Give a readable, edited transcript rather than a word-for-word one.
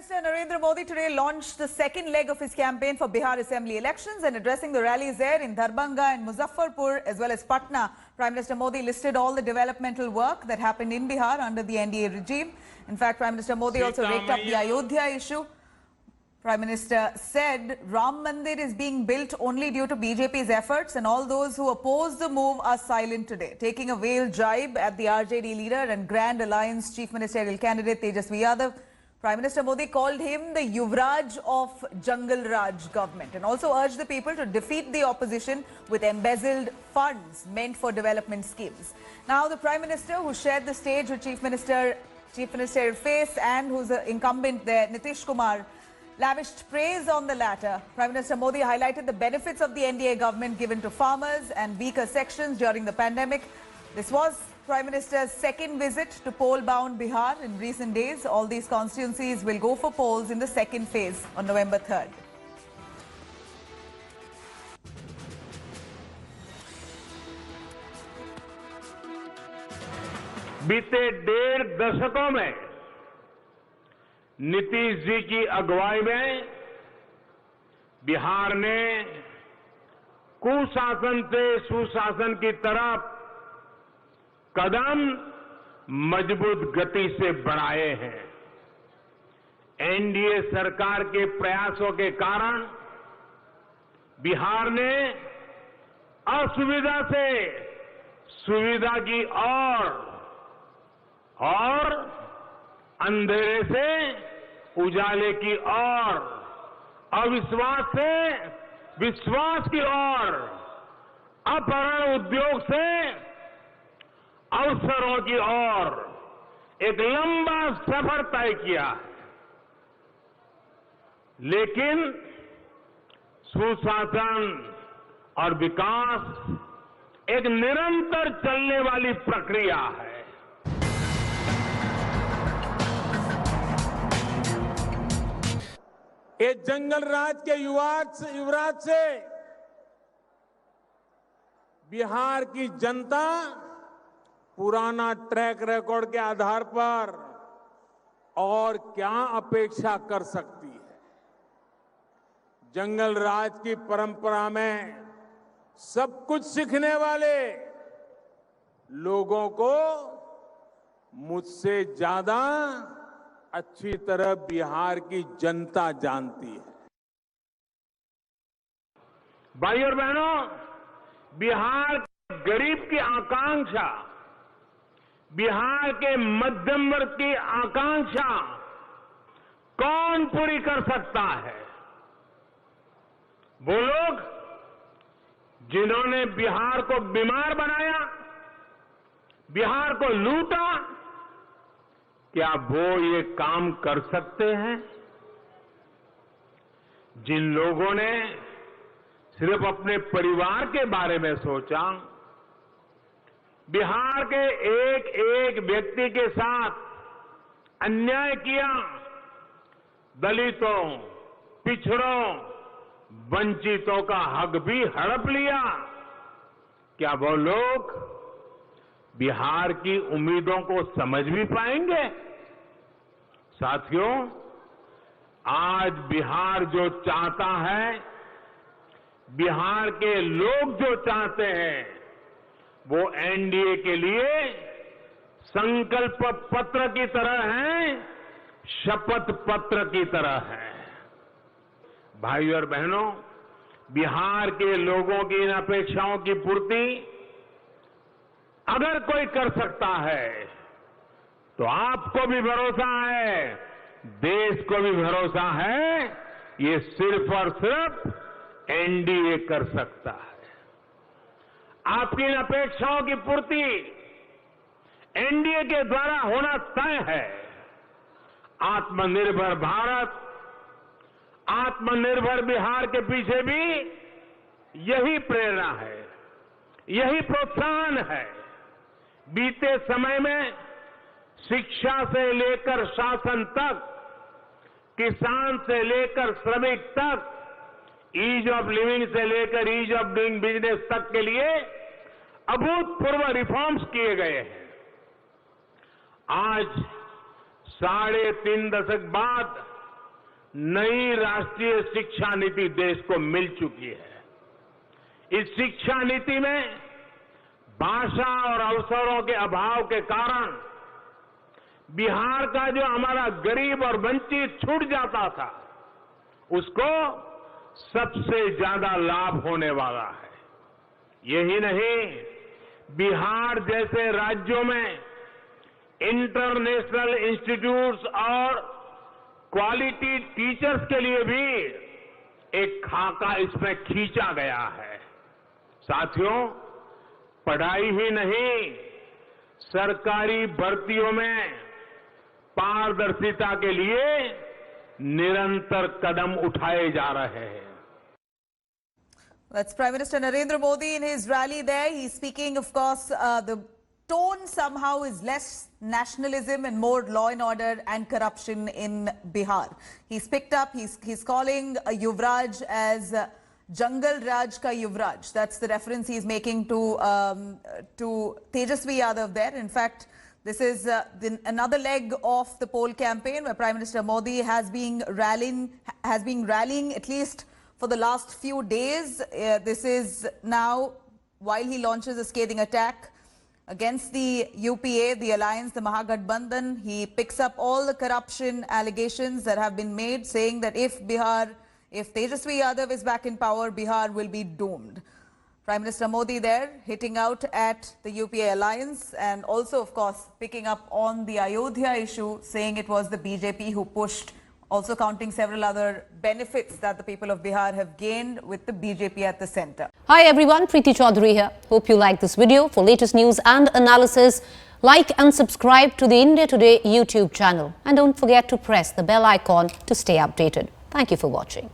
Minister Narendra Modi today launched the second leg of his campaign for Bihar Assembly elections, and addressing the rallies there in Darbhanga and Muzaffarpur as well as Patna. Prime Minister Modi listed all the developmental work that happened in Bihar under the NDA regime. In fact, Prime Minister Modi also raked up the Ayodhya issue. Prime Minister said Ram Mandir is being built only due to BJP's efforts, and all those who oppose the move are silent today. Taking a veiled jibe at the RJD leader and Grand Alliance Chief Ministerial candidate Tejasvi Yadav, Prime Minister Modi called him the Yuvraj of Jungle Raj government and also urged the people to defeat the opposition with embezzled funds meant for development schemes. Now, the Prime Minister, who shared the stage with Chief Ministerial face and who's the incumbent there, Nitish Kumar, lavished praise on the latter. Prime Minister Modi highlighted the benefits of the NDA government given to farmers and weaker sections during the pandemic. This was Prime Minister's second visit to poll-bound Bihar in recent days. All these constituencies will go for polls in the second phase on November 3rd. बीते 1.5 दशकों में नीतीश जी की अगुवाई में बिहार ने कुशासन से सुशासन की तरफ कदम मजबूत गति से बढ़ाए हैं। एनडीए सरकार के प्रयासों के कारण बिहार ने असुविधा से सुविधा की ओर और अंधेरे से उजाले की ओर, अविश्वास से विश्वास की ओर, अपहरण उद्योग से अवसरों की ओर एक लंबा सफर तय किया है। लेकिन सुशासन और विकास एक निरंतर चलने वाली प्रक्रिया है। ये जंगल राज के युवराज से बिहार की जनता पुराना ट्रैक रिकॉर्ड के आधार पर और क्या अपेक्षा कर सकती है। जंगल राज की परंपरा में सब कुछ सीखने वाले लोगों को मुझसे ज्यादा अच्छी तरह बिहार की जनता जानती है। भाई और बहनों, बिहार के गरीब की आकांक्षा, बिहार के मध्यम वर्ग की आकांक्षा कौन पूरी कर सकता है? वो लोग जिन्होंने बिहार को बीमार बनाया, बिहार को लूटा, क्या वो ये काम कर सकते हैं? जिन लोगों ने सिर्फ अपने परिवार के बारे में सोचा, बिहार के एक एक व्यक्ति के साथ अन्याय किया, दलितों, पिछड़ों, वंचितों का हक भी हड़प लिया, क्या वो लोग बिहार की उम्मीदों को समझ भी पाएंगे? साथियों, आज बिहार जो चाहता है, बिहार के लोग जो चाहते हैं, वो एनडीए के लिए संकल्प पत्र की तरह है, शपथ पत्र की तरह है। भाई और बहनों, बिहार के लोगों की इन अपेक्षाओं की पूर्ति अगर कोई कर सकता है तो आपको भी भरोसा है, देश को भी भरोसा है, ये सिर्फ और सिर्फ एनडीए कर सकता है। आपकी इन अपेक्षाओं की पूर्ति एनडीए के द्वारा होना तय है। आत्मनिर्भर भारत, आत्मनिर्भर बिहार के पीछे भी यही प्रेरणा है, यही प्रोत्साहन है। बीते समय में शिक्षा से लेकर शासन तक, किसान से लेकर श्रमिक तक, ईज ऑफ लिविंग से लेकर ईज ऑफ डूइंग बिजनेस तक के लिए अभूतपूर्व रिफॉर्म्स किए गए हैं। आज 3.5 दशक बाद नई राष्ट्रीय शिक्षा नीति देश को मिल चुकी है। इस शिक्षा नीति में भाषा और अवसरों के अभाव के कारण बिहार का जो हमारा गरीब और वंचित छूट जाता था, उसको सबसे ज्यादा लाभ होने वाला है। यही नहीं, बिहार जैसे राज्यों में इंटरनेशनल इंस्टीट्यूट्स और क्वालिटी टीचर्स के लिए भी एक खाका इसमें खींचा गया है। साथियों, पढ़ाई ही नहीं, सरकारी भर्तियों में पारदर्शिता के लिए निरंतर कदम उठाए जा रहे हैं। That's Prime Minister Narendra Modi in his rally there. He's speaking, of course, the tone somehow is less nationalism and more law and order and corruption in Bihar. He's picked up, he's calling Yuvraj as Jungle Raj ka Yuvraj. That's the reference he's making to Tejasvi Yadav there. In fact, this is another leg of the poll campaign where Prime Minister Modi has been rallying at least for the last few days. This is now while he launches a scathing attack against the UPA, the alliance, the Mahagathbandhan. He picks up all the corruption allegations that have been made, saying that if Tejasvi Yadav is back in power, Bihar will be doomed. Prime Minister Modi there hitting out at the UPA alliance and also, of course, picking up on the Ayodhya issue, saying it was the BJP who pushed, also counting several other benefits that the people of Bihar have gained with the BJP at the center. Hi everyone, Preeti Chaudhary here. Hope you like this video. For latest news and analysis, like and subscribe to the India Today YouTube channel. And don't forget to press the bell icon to stay updated. Thank you for watching.